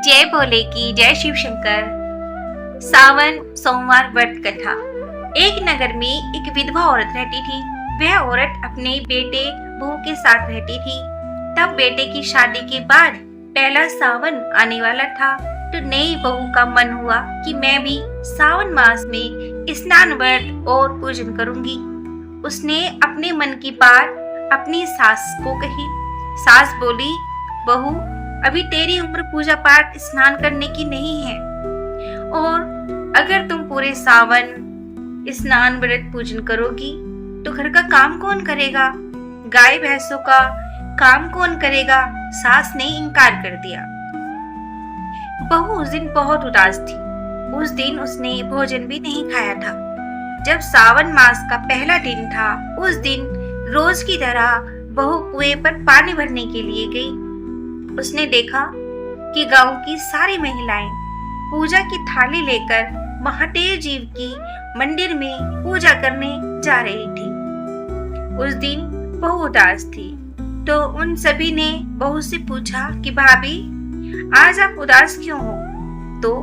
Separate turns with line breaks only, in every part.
जय भोले की जय शिव शंकर। सावन सोमवार व्रत कथा। एक नगर में एक विधवा औरत रहती थी। वह औरत अपने बेटे बहू के साथ रहती थी। तब बेटे की शादी के बाद पहला सावन आने वाला था, तो नई बहू का मन हुआ कि मैं भी सावन मास में स्नान व्रत और पूजन करूंगी। उसने अपने मन की बात अपनी सास को कही। सास बोली, बहू अभी तेरी उम्र पूजा पाठ स्नान करने की नहीं है, और अगर तुम पूरे सावन स्नान व्रत पूजन करोगी तो घर का काम कौन करेगा, गाय भैंसों का काम कौन करेगा। सास ने इनकार कर दिया। बहू उस दिन बहुत उदास थी। उस दिन उसने भोजन भी नहीं खाया था। जब सावन मास का पहला दिन था, उस दिन रोज की तरह बहू कुएं पर पानी भरने के लिए गई। उसने देखा कि गांव की सारी महिलाएं पूजा की थाली लेकर महादेव जी की मंदिर में पूजा करने जा रही थी। उस दिन बहू उदास थी, तो उन सभी ने बहू से पूछा कि भाभी आज आप उदास क्यों हो। तो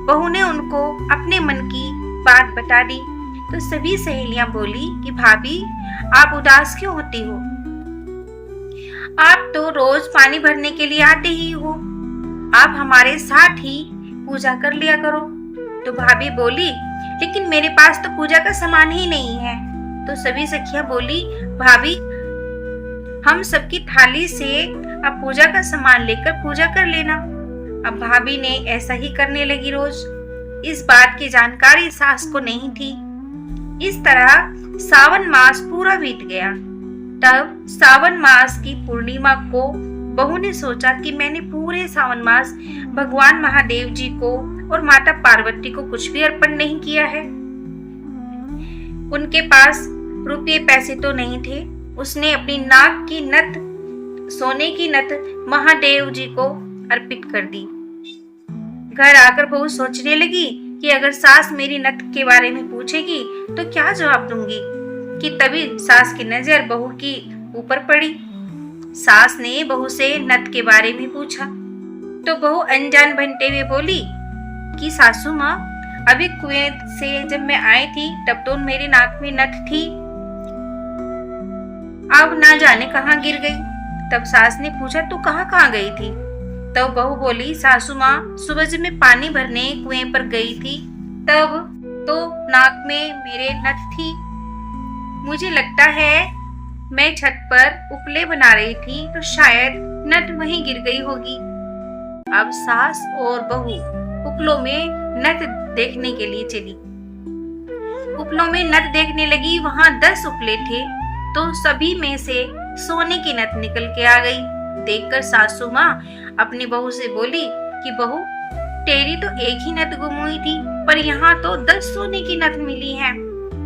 बहू ने उनको अपने मन की बात बता दी। तो सभी सहेलियां बोली कि भाभी आप उदास क्यों होती हो, आप तो रोज पानी भरने के लिए आते ही हो, आप हमारे साथ ही पूजा कर लिया करो। तो भाभी बोली, लेकिन मेरे पास तो पूजा का सामान ही नहीं है। तो सभी सखियां बोली, भाभी हम सबकी थाली से अब पूजा का सामान लेकर पूजा कर लेना। अब भाभी ने ऐसा ही करने लगी रोज। इस बात की जानकारी सास को नहीं थी। इस तरह सावन मास पूरा बीत गया। तब सावन मास की पूर्णिमा को बहू ने सोचा कि मैंने पूरे सावन मास भगवान महादेव जी को और माता पार्वती को कुछ भी अर्पण नहीं किया है। उनके पास रुपये पैसे तो नहीं थे। उसने अपनी नाक की नथ, सोने की नथ महादेव जी को अर्पित कर दी। घर आकर बहू सोचने लगी कि अगर सास मेरी नथ के बारे में पूछेगी तो क्या जवाब दूंगी, कि तभी सास की नजर बहू की ऊपर पड़ी। सास ने बहू से नथ के बारे में पूछा, तो बहू अनजान बनते हुए बोली कि सासू माँ अभी कुएं से जब मैं आई थी तब तो मेरी नाक में नथ थी, अब ना जाने कहाँ गिर गई। तब सास ने पूछा, तू कहाँ गई थी। तब बहू बोली, सासू माँ सुबह जब मैं पानी भरने कुएं पर गई थी तब तो नाक में मेरे नथ थी। मुझे लगता है मैं छत पर उपले बना रही थी तो शायद नथ वहीं गिर गई होगी। अब सास और बहू उपलों में नथ देखने के लिए चली। उपलों में नथ देखने लगी। वहां 10 उपले थे, तो सभी में से सोने की नथ निकल के आ गई। देखकर सासू माँ अपनी बहू से बोली कि बहू तेरी तो एक ही नथ गुम हुई थी, पर यहाँ तो 10 सोने की नथ मिली है,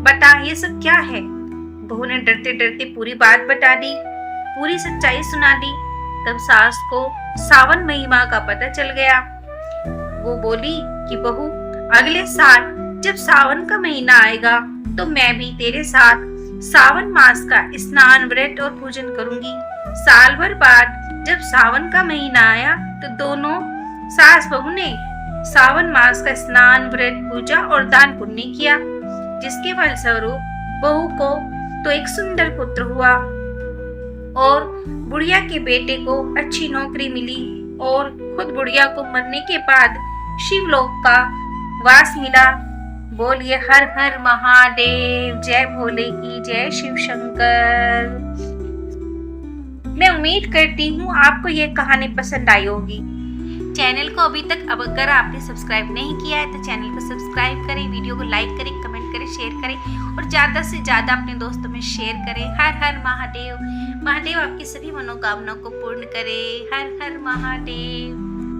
बता ये सब क्या है। बहू ने डरते डरते पूरी बात बता दी, पूरी सच्चाई सुना दी। तब सास को सावन महिमा का पता चल गया। वो बोली कि बहू अगले साल जब सावन का महीना आएगा तो मैं भी तेरे साथ सावन मास का स्नान व्रत और पूजन करूंगी। साल भर बाद जब सावन का महीना आया तो दोनों सास बहू ने सावन मास का स्नान व्रत पूजा और दान पुण्य किया, जिसके फलस्वरूप बहू को तो एक सुंदर पुत्र हुआ और बुढ़िया के बेटे को अच्छी नौकरी मिली, और खुद बुढ़िया को मरने के बाद शिवलोक का वास मिला। बोलिए हर हर महादेव। जय भोले की जय शिव शंकर। मैं उम्मीद करती हूँ आपको ये कहानी पसंद आई होगी। चैनल को अभी तक अब अगर आपने सब्सक्राइब नहीं किया है तो चैनल को सब्सक्राइब करें, वीडियो को लाइक करें, कमेंट करें, शेयर करें और ज़्यादा से ज़्यादा अपने दोस्तों में शेयर करें। हर हर महादेव। महादेव आपकी सभी मनोकामनाओं को पूर्ण करे। हर हर महादेव।